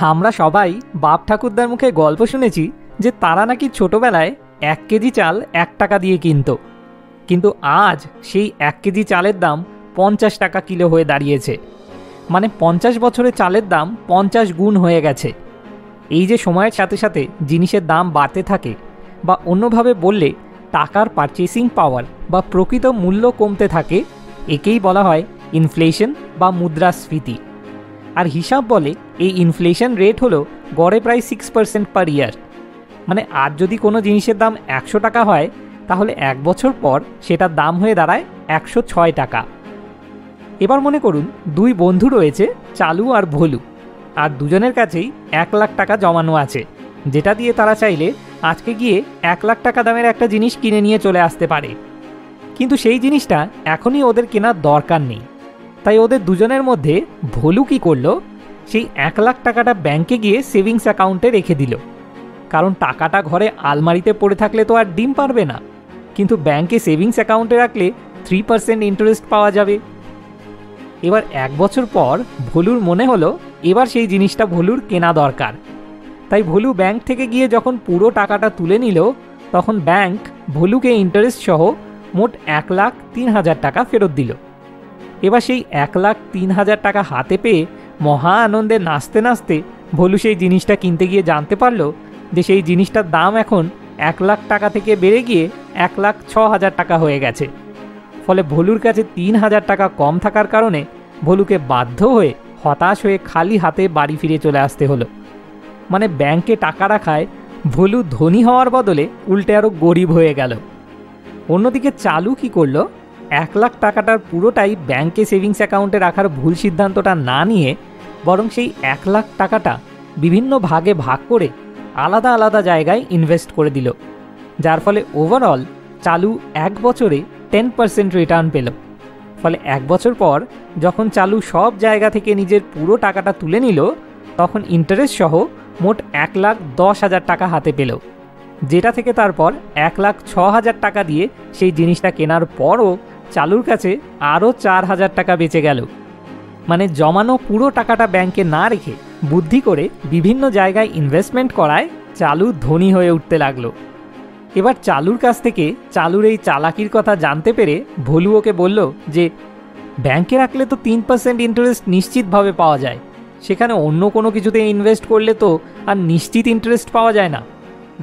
আমরা সবাই বাপ ঠাকুরদার মুখে গল্প শুনেছি যে তারা নাকি ছোটবেলায় 1 কেজি চাল 1 টাকা দিয়ে কিনত, কিন্তু আজ সেই 1 কেজি চালের দাম 50 টাকা কিলো হয়ে দাঁড়িয়েছে। মানে 50 বছরে চালের দাম 50 গুণ হয়ে গেছে। এই যে সময়ের সাথে সাথে জিনিসের দাম বাড়তে থাকে, বা অন্যভাবে বললে টাকার পারচেসিং পাওয়ার বা প্রকৃত মূল্য কমতে থাকে, একেই বলা হয় ইনফ্লেশন বা মুদ্রাস্ফীতি। আর হিসাব বলে এই ইনফ্লেশন রেট হলো গড়ে প্রায় 6% পার ইয়ার। মানে আজ যদি কোনো জিনিসের দাম 100 টাকা হয়, তাহলে 1 বছর পর সেটার দাম হয়ে দাঁড়ায় 106 টাকা। এবার মনে করুন 2 বন্ধু রয়েছে, চালু আর ভোলু, আর দুজনের কাছেই 1 লাখ টাকা জমানো আছে, যেটা দিয়ে তারা চাইলে আজকে গিয়ে 1 লাখ টাকা দামের একটা জিনিস কিনে নিয়ে চলে আসতে পারে। কিন্তু সেই জিনিসটা এখনই ওদের কেনার দরকার নেই। তাই ওদের দুজনের মধ্যে ভোলু কী করলো, সেই 1 লাখ টাকাটা ব্যাংকে গিয়ে সেভিংস অ্যাকাউন্টে রেখে দিল। কারণ টাকাটা ঘরে আলমারিতে পড়ে থাকলে তো আর ডিম পারবে না, কিন্তু ব্যাংকে সেভিংস অ্যাকাউন্টে রাখলে 3% ইন্টারেস্ট পাওয়া যাবে। এবার 1 বছর পর ভোলুর মনে হলো এবার সেই জিনিসটা ভোলুর কেনা দরকার। তাই ভোলু ব্যাংক থেকে গিয়ে যখন পুরো টাকাটা তুলে নিল, তখন ব্যাংক ভোলুকে ইন্টারেস্ট সহ মোট 1,03,000 টাকা ফেরত দিল। এবার সেই 1,03,000 টাকা হাতে পেয়ে মহা আনন্দে নাচতে নাচতে ভোলু সেই জিনিসটা কিনতে গিয়ে জানতে পারলো যে সেই জিনিসটার দাম এখন 1 লাখ টাকা থেকে বেড়ে গিয়ে 1,06,000 টাকা হয়ে গেছে। ফলে ভোলুর কাছে 3,000 টাকা কম থাকার কারণে ভোলুকে বাধ্য হয়ে হতাশ হয়ে খালি হাতে বাড়ি ফিরে চলে আসতে হলো। মানে ব্যাংকে টাকা রাখায় ভোলু ধনী হওয়ার বদলে উল্টে আরও গরিব হয়ে গেল। অন্যদিকে চালু কি করলো, 1 লাখ টাকাটার পুরোটাই ব্যাংকে সেভিংস অ্যাকাউন্টে রাখার ভুল সিদ্ধান্তটা না নিয়ে বরং সেই 1 লাখ টাকাটা বিভিন্ন ভাগে ভাগ করে আলাদা আলাদা জায়গায় ইনভেস্ট করে দিল, যার ফলে ওভারঅল চালু 1 বছরে 10% রিটার্ন পেল। ফলে 1 বছর পর যখন চালু সব জায়গা থেকে নিজের পুরো টাকাটা তুলে নিল, তখন ইন্টারেস্ট সহ মোট 1,10,000 টাকা হাতে পেল, যেটা থেকে তারপর 1,06,000 টাকা দিয়ে সেই জিনিসটা কেনার পরও চালুর কাছে আরও 4,000 টাকা বেঁচে গেল। মানে জমানো পুরো টাকাটা ব্যাংকে না রেখে বুদ্ধি করে বিভিন্ন জায়গায় ইনভেস্টমেন্ট করায় চালু ধনী হয়ে উঠতে লাগলো। এবার চালুর কাছ থেকে চালুর এই চালাকির কথা জানতে পেরে ভোলু ওকে বলল যে ব্যাংকে রাখলে তো 3% ইন্টারেস্ট নিশ্চিতভাবে পাওয়া যায়, সেখানে অন্য কোনো কিছুতে ইনভেস্ট করলে তো আর নিশ্চিত ইন্টারেস্ট পাওয়া যায় না।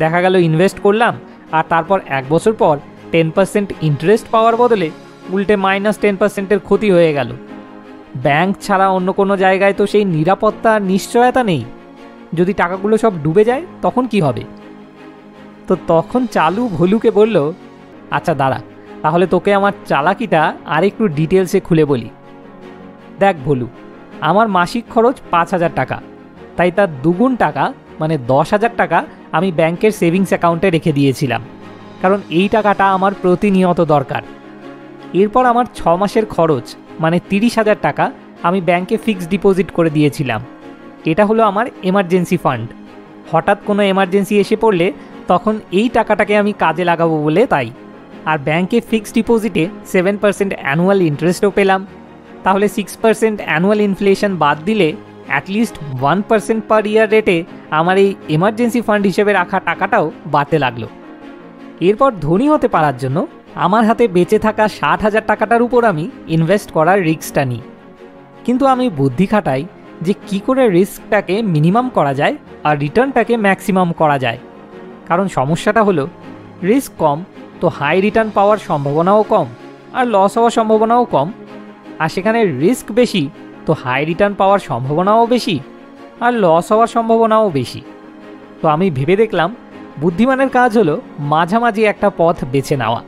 দেখা গেল ইনভেস্ট করলাম আর তারপর 1 বছর পর 10% ইন্টারেস্ট পাওয়ার বদলে উল্টে -10%-এর ক্ষতি হয়ে গেল। ব্যাংক ছাড়া অন্য কোনো জায়গায় তো সেই নিরাপত্তা আর নিশ্চয়তা নেই। যদি টাকাগুলো সব ডুবে যায় তখন কি হবে? তো তখন চালু ভোলুকে বলল, আচ্ছা দাঁড়া, তাহলে তোকে আমার চালাকিটা আর একটু ডিটেলসে খুলে বলি। দেখ ভোলু, আমার মাসিক খরচ 5,000 টাকা, তাই তার 2 গুণ টাকা মানে 10,000 টাকা আমি ব্যাংকের সেভিংস অ্যাকাউন্টে রেখে দিয়েছিলাম, কারণ এই টাকাটা আমার প্রতিনিয়ত দরকার। এরপর আমার 6 মাসের খরচ মানে 30,000 টাকা আমি ব্যাংকে ফিক্সড ডিপোজিট করে দিয়েছিলাম। এটা হলো আমার এমার্জেন্সি ফান্ড। হঠাৎ কোনো এমার্জেন্সি এসে পড়লে তখন এই টাকাটাকে আমি কাজে লাগাবো বলে তাই। আর ব্যাংকে ফিক্সড ডিপোজিটে 7% অ্যানুয়াল ইন্টারেস্টও পেলাম। তাহলে 6% অ্যানুয়াল ইনফ্লেশন বাদ দিলে অ্যাটলিস্ট 1% পার ইয়ার রেটে আমার এই এমার্জেন্সি ফান্ড হিসেবে রাখা টাকাটাও বাড়তে লাগলো। এরপর ধনী হতে পারার জন্য আমার হাতে বেঁচে থাকা 60,000 টাকাটার উপর আমি ইনভেস্ট করার রিস্কটা নিই। কিন্তু আমি বুদ্ধি খাটাই যে কি করে রিস্কটাকে মিনিমাম করা যায় আর রিটার্নটাকে ম্যাক্সিমাম করা যায়। কারণ সমস্যাটা হলো রিস্ক কম তো হাই রিটার্ন পাওয়ার সম্ভাবনাও কম আর লস হওয়ার সম্ভাবনাও কম, আর সেখানে রিস্ক বেশি তো হাই রিটার্ন পাওয়ার সম্ভাবনাও বেশি আর লস হওয়ার সম্ভাবনাও বেশি। তো আমি ভেবে দেখলাম বুদ্ধিমানের কাজ হলো মাঝামাঝি একটা পথ বেছে নেওয়া।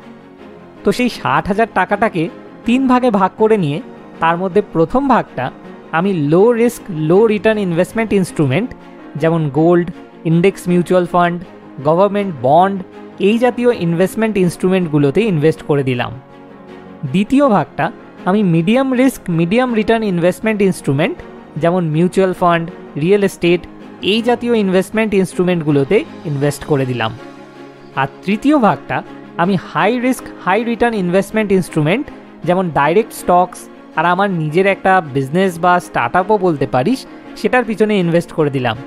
তো সেই 60,000 টাকাটাকে 3 ভাগে ভাগ করে নিয়ে তার মধ্যে প্রথম ভাগটা আমি লো রিস্ক লো রিটার্ন ইনভেস্টমেন্ট ইনস্ট্রুমেন্ট যেমন gold, index mutual fund, government bond এই জাতীয় ইনভেস্টমেন্ট ইনস্ট্রুমেন্টগুলোতে ইনভেস্ট করে দিলাম। দ্বিতীয় ভাগটা আমি medium risk medium return investment instrument যেমন মিউচুয়াল ফান্ড, রিয়েল এস্টেট এই জাতীয় ইনভেস্টমেন্ট ইনস্ট্রুমেন্টগুলোতে ইনভেস্ট করে দিলাম। আর তৃতীয় ভাগটা আমি high risk high return investment instrument যেমন ডাইরেক্ট স্টকস আর আমার নিজের একটা বিজনেস বা স্টার্ট আপও বলতে পারিস সেটার পিছনে ইনভেস্ট করে দিলাম।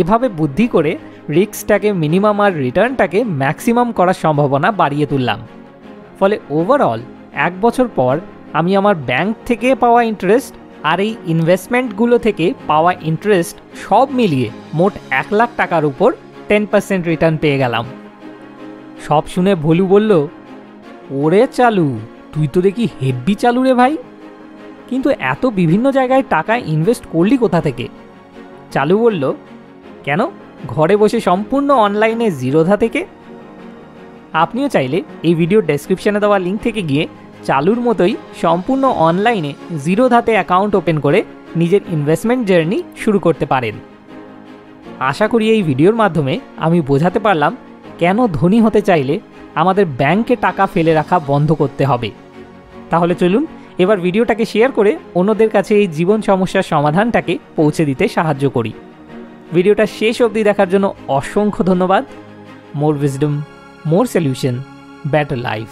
এভাবে বুদ্ধি করে রিস্কটাকে মিনিমাম আর রিটার্নটাকে ম্যাক্সিমাম করার সম্ভাবনা বাড়িয়ে তুললাম। ফলে ওভারঅল 1 বছর পর আমি আমার ব্যাংক থেকে পাওয়া ইন্টারেস্ট আর এই ইনভেস্টমেন্টগুলো থেকে পাওয়া ইন্টারেস্ট সব মিলিয়ে মোট 1 লাখ টাকার উপর 10% রিটার্ন পেয়ে গেলাম। সব শুনে ভলু বলল, ওরে চালু, তুই তো দেখি হেব্বি চালু রে ভাই, কিন্তু এত বিভিন্ন জায়গায় টাকা ইনভেস্ট করলি কোথা থেকে? চালু বলল, কেন, ঘরে বসে সম্পূর্ণ অনলাইনে জিরোধা থেকে। আপনিও চাইলে এই ভিডিও ডেসক্রিপশনে দেওয়া লিঙ্ক থেকে গিয়ে চালুর মতোই সম্পূর্ণ অনলাইনে জিরোধাতে অ্যাকাউন্ট ওপেন করে নিজের ইনভেস্টমেন্ট জার্নি শুরু করতে পারেন। আশা করি এই ভিডিওর মাধ্যমে আমি বোঝাতে পারলাম কেন ধনী হতে চাইলে আমাদের ব্যাংকে টাকা ফেলে রাখা বন্ধ করতে হবে। তাহলে চলুন এবার ভিডিওটাকে শেয়ার করে অন্যদের কাছে এই জীবন সমস্যার সমাধানটাকে পৌঁছে দিতে সাহায্য করি। ভিডিওটা শেষ অবধি দেখার জন্য অসংখ্য ধন্যবাদ। মোর উইজডম, মোর সলিউশন, বেটার লাইফ।